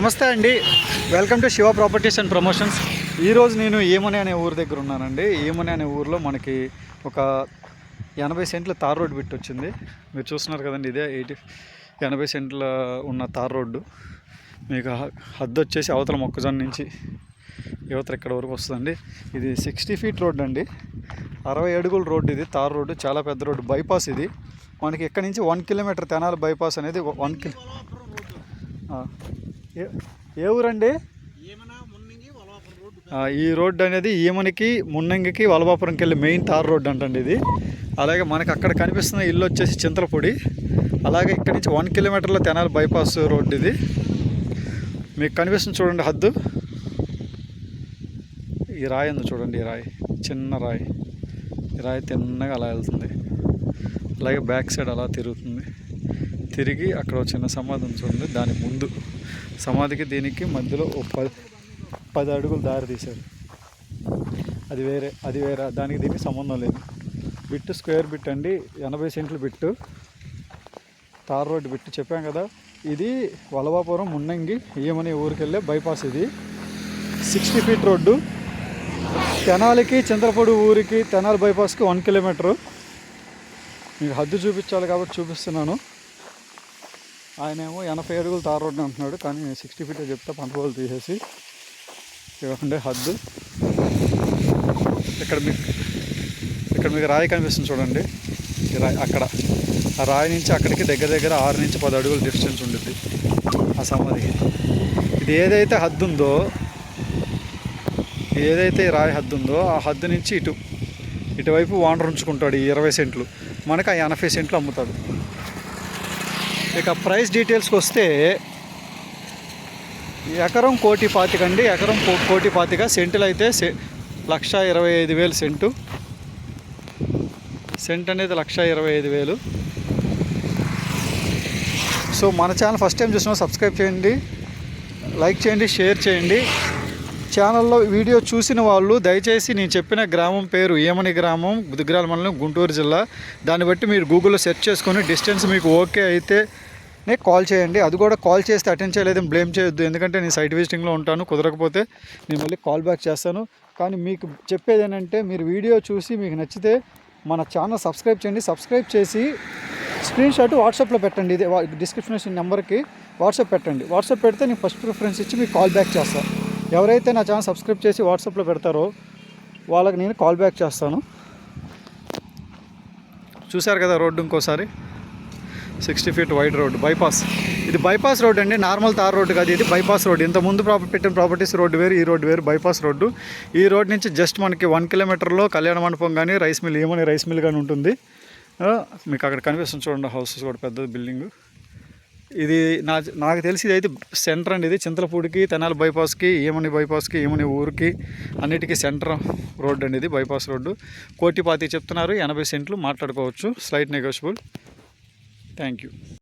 నమస్తే అండి, welcome to Shiva properties and promotions. ఈరోజు నేను ఏమని అనే ఊరు దగ్గర ఉన్నానండి. ఏమని అనే ఊరిలో మనకి ఒక 80 సెంట్ల తార్ రోడ్డు బిట్ వచ్చింది. మీరు చూస్తున్నారు కదండి, ఇదే 80 సెంట్ల ఉన్న తార్ రోడ్డు. మీకు హద్దు వచ్చేసి అవతల మొక్కజొన్న నుంచి యువతలు ఇక్కడ వరకు వస్తుందండి. ఇది 60 ఫీట్ రోడ్డు అండి, 60 అడుగుల రోడ్డు. ఇది తార్ రోడ్డు, చాలా పెద్ద రోడ్డు. బైపాస్ ఇది మనకి ఇక్కడ నుంచి 1 కిలోమీటర్ తెనాలి బైపాస్ అనేది 1 ఏ ఊరండి? ఈ రోడ్డు అనేది ఈమనికి మున్నంగికి వలభాపురంకి వెళ్ళి మెయిన్ తార్ రోడ్డు అంటండి ఇది. అలాగే మనకి అక్కడ కనిపిస్తున్న ఇల్లు వచ్చేసి చింతలపూడి. అలాగే ఇక్కడ నుంచి 1 కిలోమీటర్లో తెనాలి బైపాస్ రోడ్డు ఇది. మీకు కనిపిస్తుంది చూడండి హద్దు. ఈ రాయి ఉంది చూడండి, ఈ రాయి చిన్న రాయి. ఈ రాయి తిన్నగా అలా వెళ్తుంది. అలాగే బ్యాక్ సైడ్ అలా తిరుగుతుంది. తిరిగి అక్కడ చిన్న సమాధి ఉంది చూడండి, దాని ముందు సమాధికి దీనికి మధ్యలో 10 అడుగులు దారి తీశారు. అది వేరే దానికి దీనికి సంబంధం లేదు. బిట్టు స్క్వేర్ బిట్ అండి, 80 సెంట్లు బిట్టు, తార్ రోడ్డు బిట్టు. చెప్పాం కదా, ఇది వలభాపురం మున్నంగి ఏమని ఊరికి వెళ్ళే బైపాస్. ఇది 60 ఫీట్ రోడ్డు. తెనాలికి చింతలపూడి ఊరికి తెనాలి బైపాస్కి 1 కిలోమీటరు. మీకు హద్దు చూపించాలి కాబట్టి చూపిస్తున్నాను. ఆయన ఏమో 80 అడుగులు తార్ రోడ్డు అంటున్నాడు, కానీ 60 ఫీట్ చెప్తా పంటలు తీసేసి. ఇవ్వండి హద్దు. ఇక్కడ మీకు రాయి కనిపిస్తుంది చూడండి, ఈ రాయి అక్కడ. ఆ రాయి నుంచి అక్కడికి దగ్గర 6 నుంచి 10 అడుగులు డిస్టెన్స్ ఉంటుంది ఆ సమాధికి. ఇది ఏదైతే హద్దు ఉందో, ఏదైతే ఈ రాయి హద్దు ఉందో, ఆ హద్దు నుంచి ఇటువైపు ఓనర్ ఉంచుకుంటాడు ఈ 20 సెంట్లు. మనకు ఆ 80 సెంట్లు అమ్ముతాడు. ఇక ప్రైస్ డీటెయిల్స్కి వస్తే, ఎకరం 1,25,000 అండి. ఎకరం 1,25,000. సెంటులు అయితే 1,25,000 సెంటు. సెంట్ అనేది 1,25,000. సో మన ఛానల్ ఫస్ట్ టైం చూసినా సబ్స్క్రైబ్ చేయండి, లైక్ చేయండి, షేర్ చేయండి. ఛానల్లో వీడియో చూసిన వాళ్ళు దయచేసి నేను చెప్పిన గ్రామం పేరు ఏమని గ్రామం, బుద్ధిగ్రాల మండలం, గుంటూరు జిల్లా. దాన్ని బట్టి మీరు గూగుల్లో సెర్చ్ చేసుకొని డిస్టెన్స్ మీకు ఓకే అయితే కాల్ చేయండి. అది కూడా కాల్ చేస్తే అటెండ్ చేయలేదని బ్లేమ్ చేయొద్దు, ఎందుకంటే నేను సైట్ విజిటింగ్లో ఉంటాను. కుదరకపోతే నేను మళ్ళీ కాల్ బ్యాక్ చేస్తాను. కానీ మీకు చెప్పేది ఏంటంటే, మీరు వీడియో చూసి మీకు నచ్చితే మన ఛానల్ సబ్స్క్రైబ్ చేయండి. సబ్స్క్రైబ్ చేసి స్క్రీన్ షాట్ వాట్సాప్లో పెట్టండి. ఇదే డిస్క్రిప్షన్ నెంబర్కి వాట్సాప్ పెట్టండి. వాట్సాప్ పెడితే నేను ఫస్ట్ ప్రిఫరెన్స్ ఇచ్చి మీకు కాల్ బ్యాక్ చేస్తాను. ఎవరైతే నా ఛానల్ సబ్స్క్రైబ్ చేసి వాట్సాప్లో పెడతారో వాళ్ళకి నేను కాల్ బ్యాక్ చేస్తాను. చూశారు కదా రోడ్డు, ఇంకోసారి 60 ఫీట్ వైడ్ రోడ్డు, బైపాస్. ఇది బైపాస్ రోడ్ అండి, నార్మల్ తార్ రోడ్డు కాదు. ఇది బైపాస్ రోడ్డు. ఇంతకుముందు పెట్టిన ప్రాపర్టీస్ రోడ్డు వేరు, ఈ రోడ్డు వేరు. Bypass road. ఈ రోడ్ నుంచి జస్ట్ మనకి 1 కిలోమీటర్లో కళ్యాణ మండపం కానీ రైస్ మిల్, ఏమని రైస్ మిల్ కానీ ఉంటుంది. మీకు అక్కడ కనిపిస్తుంది చూడండి, హౌసెస్ కూడా పెద్ద బిల్డింగ్. ఇది నాకు తెలిసి ఇది అయితే సెంటర్ అండి. ఇది చింతలపూడికి, తెనాలి బైపాస్కి, ఏమని బైపాస్కి, ఏమని ఊరికి అన్నిటికీ సెంటర్ రోడ్డు అండి ఇది, బైపాస్ రోడ్డు. 1,25,000 చెప్తున్నారు, 80 సెంట్లు మాట్లాడుకోవచ్చు, స్లైట్ నెగోషియబుల్. Thank you.